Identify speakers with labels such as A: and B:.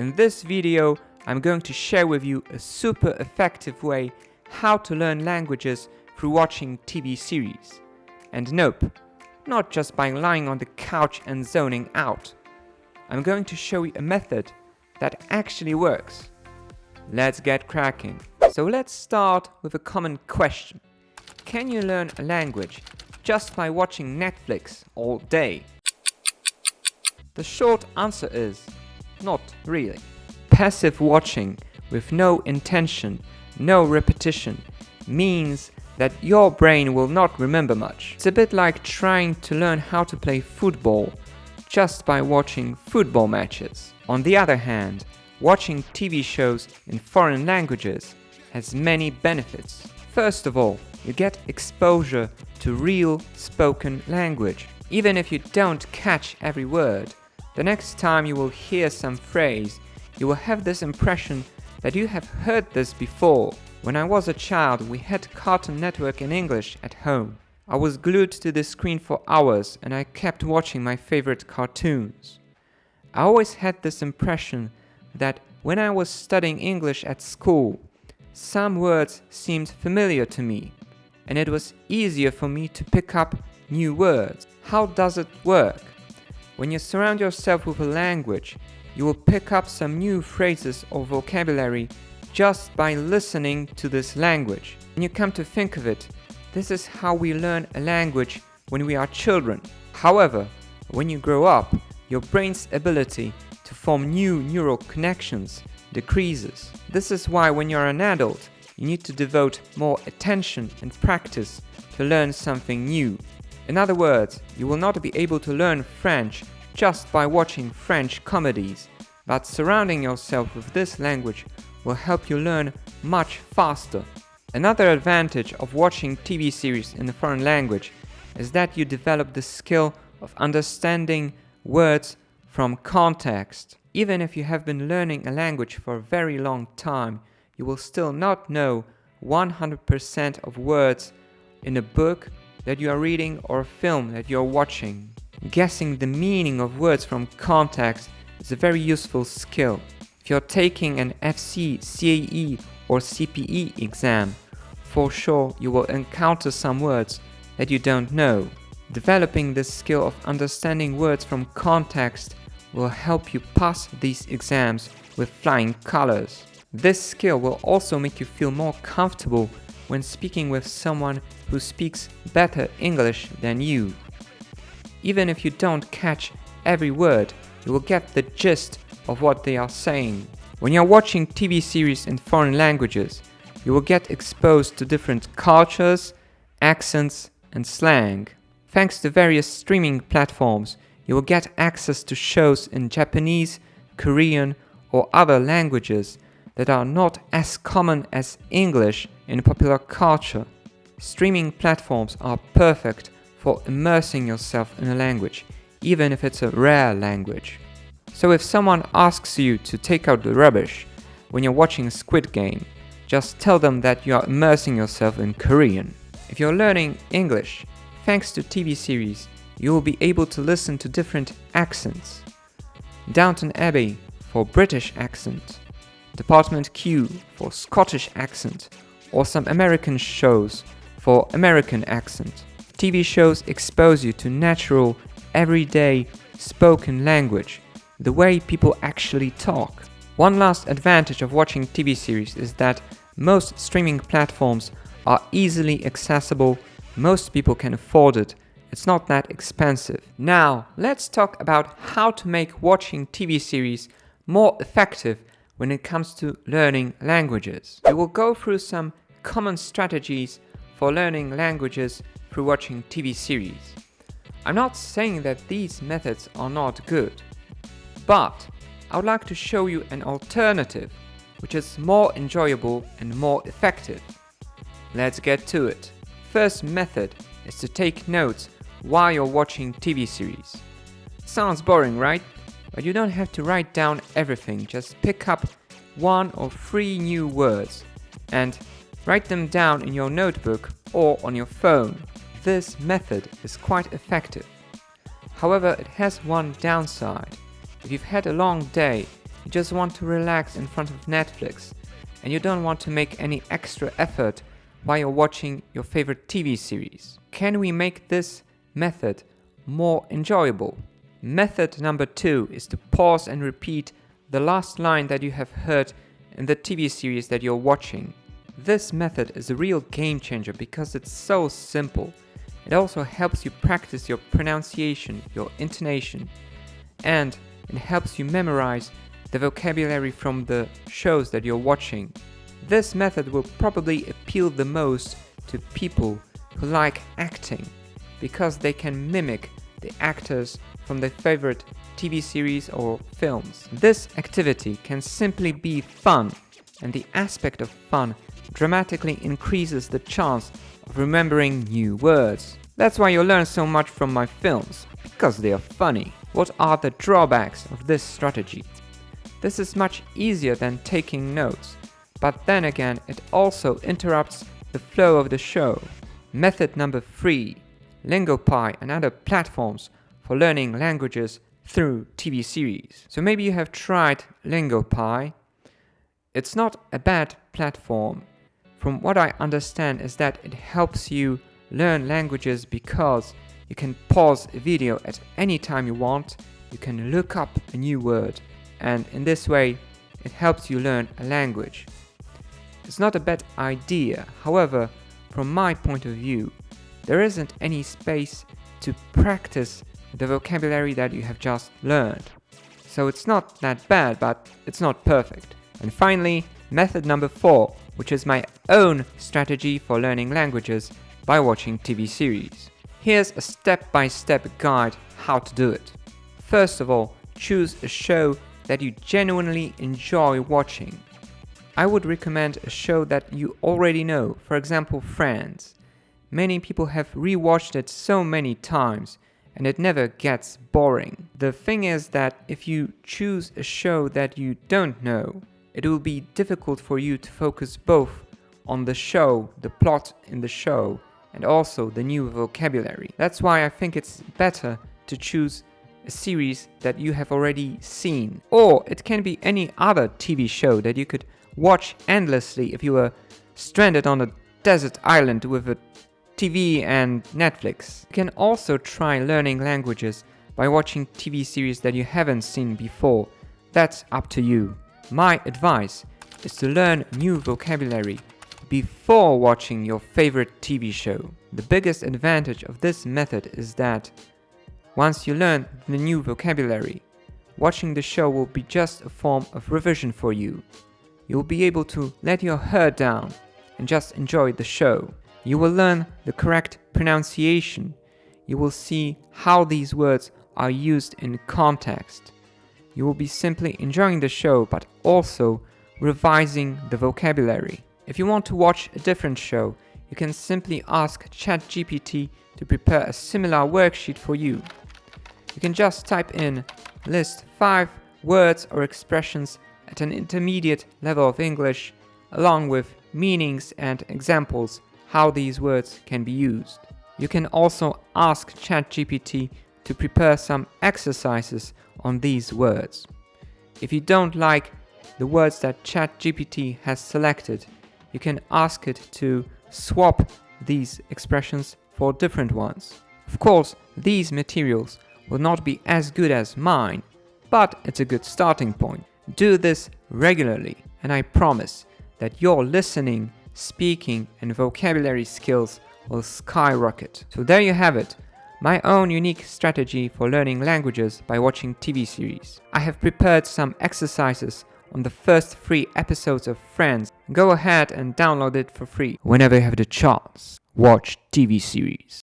A: In this video, I'm going to share with you a super effective way how to learn languages through watching TV series. And nope, not just by lying on the couch and zoning out. I'm going to show you a method that actually works. Let's get cracking. So let's start with a common question. Can you learn a language just by watching Netflix all day? The short answer is not really. Passive watching with no intention, no repetition, means that your brain will not remember much. It's a bit like trying to learn how to play football just by watching football matches. On the other hand, watching TV shows in foreign languages has many benefits. First of all, you get exposure to real spoken language. Even if you don't catch every word, the next time you will hear some phrase, you will have this impression that you have heard this before. When I was a child, we had Cartoon Network in English at home. I was glued to the screen for hours and I kept watching my favorite cartoons. I always had this impression that when I was studying English at school, some words seemed familiar to me, and it was easier for me to pick up new words. How does it work? When you surround yourself with a language, you will pick up some new phrases or vocabulary just by listening to this language. When you come to think of it, this is how we learn a language when we are children. However, when you grow up, your brain's ability to form new neural connections decreases. This is why when you're an adult, you need to devote more attention and practice to learn something new. In other words, you will not be able to learn French just by watching French comedies, but surrounding yourself with this language will help you learn much faster. Another advantage of watching TV series in a foreign language is that you develop the skill of understanding words from context. Even if you have been learning a language for a very long time, you will still not know 100% of words in a book that you are reading or a film that you are watching. Guessing the meaning of words from context is a very useful skill. If you're taking an FC, CAE or CPE exam, for sure you will encounter some words that you don't know. Developing this skill of understanding words from context will help you pass these exams with flying colors. This skill will also make you feel more comfortable when speaking with someone who speaks better English than you. Even if you don't catch every word, you will get the gist of what they are saying. When you're watching TV series in foreign languages, you will get exposed to different cultures, accents, and slang. Thanks to various streaming platforms, you will get access to shows in Japanese, Korean, or other languages that are not as common as English in popular culture. Streaming platforms are perfect for immersing yourself in a language, even if it's a rare language. So if someone asks you to take out the rubbish when you're watching Squid Game, just tell them that you are immersing yourself in Korean. If you're learning English, thanks to TV series, you will be able to listen to different accents. Downton Abbey for British accent, Department Q for Scottish accent, or some American shows for American accent. TV shows expose you to natural, everyday, spoken language, the way people actually talk. One last advantage of watching TV series is that most streaming platforms are easily accessible, most people can afford it, it's not that expensive. Now, let's talk about how to make watching TV series more effective when it comes to learning languages. We will go through some common strategies for learning languages through watching TV series. I'm not saying that these methods are not good, but I would like to show you an alternative which is more enjoyable and more effective. Let's get to it. First method is to take notes while you're watching TV series. Sounds boring, right? But you don't have to write down everything, just pick up 1 or 3 new words and write them down in your notebook or on your phone. This method is quite effective. However, it has one downside. If you've had a long day, You just want to relax in front of Netflix, and you don't want to make any extra effort while you're watching your favorite TV series. Can we make this method more enjoyable? Method number 2 is to pause and repeat the last line that you have heard in the TV series that you're watching. This method is a real game changer because it's so simple. It also helps you practice your pronunciation, your intonation, and it helps you memorize the vocabulary from the shows that you're watching. This method will probably appeal the most to people who like acting because they can mimic the actors from their favorite TV series or films. This activity can simply be fun, and the aspect of fun dramatically increases the chance of remembering new words. That's why you learn so much from my films, because they are funny. What are the drawbacks of this strategy? This is much easier than taking notes, but then again it also interrupts the flow of the show. Method number 3. Lingopie and other platforms for learning languages through TV series. So maybe you have tried Lingopie. It's not a bad platform. From what I understand is that it helps you learn languages because you can pause a video at any time you want, you can look up a new word, and in this way it helps you learn a language. It's not a bad idea, however, from my point of view, there isn't any space to practice the vocabulary that you have just learned. So it's not that bad, but it's not perfect. And finally, method number 4, which is my own strategy for learning languages by watching TV series. Here's a step-by-step guide how to do it. First of all, choose a show that you genuinely enjoy watching. I would recommend a show that you already know, for example, Friends. Many people have rewatched it so many times and it never gets boring. The thing is that if you choose a show that you don't know, it will be difficult for you to focus both on the show, the plot in the show, and also the new vocabulary. That's why I think it's better to choose a series that you have already seen. Or it can be any other TV show that you could watch endlessly if you were stranded on a desert island with a TV and Netflix. You can also try learning languages by watching TV series that you haven't seen before. That's up to you. My advice is to learn new vocabulary before watching your favorite TV show. The biggest advantage of this method is that once you learn the new vocabulary, watching the show will be just a form of revision for you. You will be able to let your hair down and just enjoy the show. You will learn the correct pronunciation. You will see how these words are used in context. You will be simply enjoying the show but also revising the vocabulary. If you want to watch a different show, you can simply ask ChatGPT to prepare a similar worksheet for you. You can just type in list 5 words or expressions at an intermediate level of English, along with meanings and examples how these words can be used. You can also ask ChatGPT to prepare some exercises on these words. If you don't like the words that ChatGPT has selected, you can ask it to swap these expressions for different ones. Of course, these materials will not be as good as mine, but it's a good starting point. Do this regularly, and I promise that your listening, speaking, and vocabulary skills will skyrocket. So there you have it, my own unique strategy for learning languages by watching TV series. I have prepared some exercises on the first 3 episodes of Friends. Go ahead and download it for free whenever you have the chance. Watch TV series.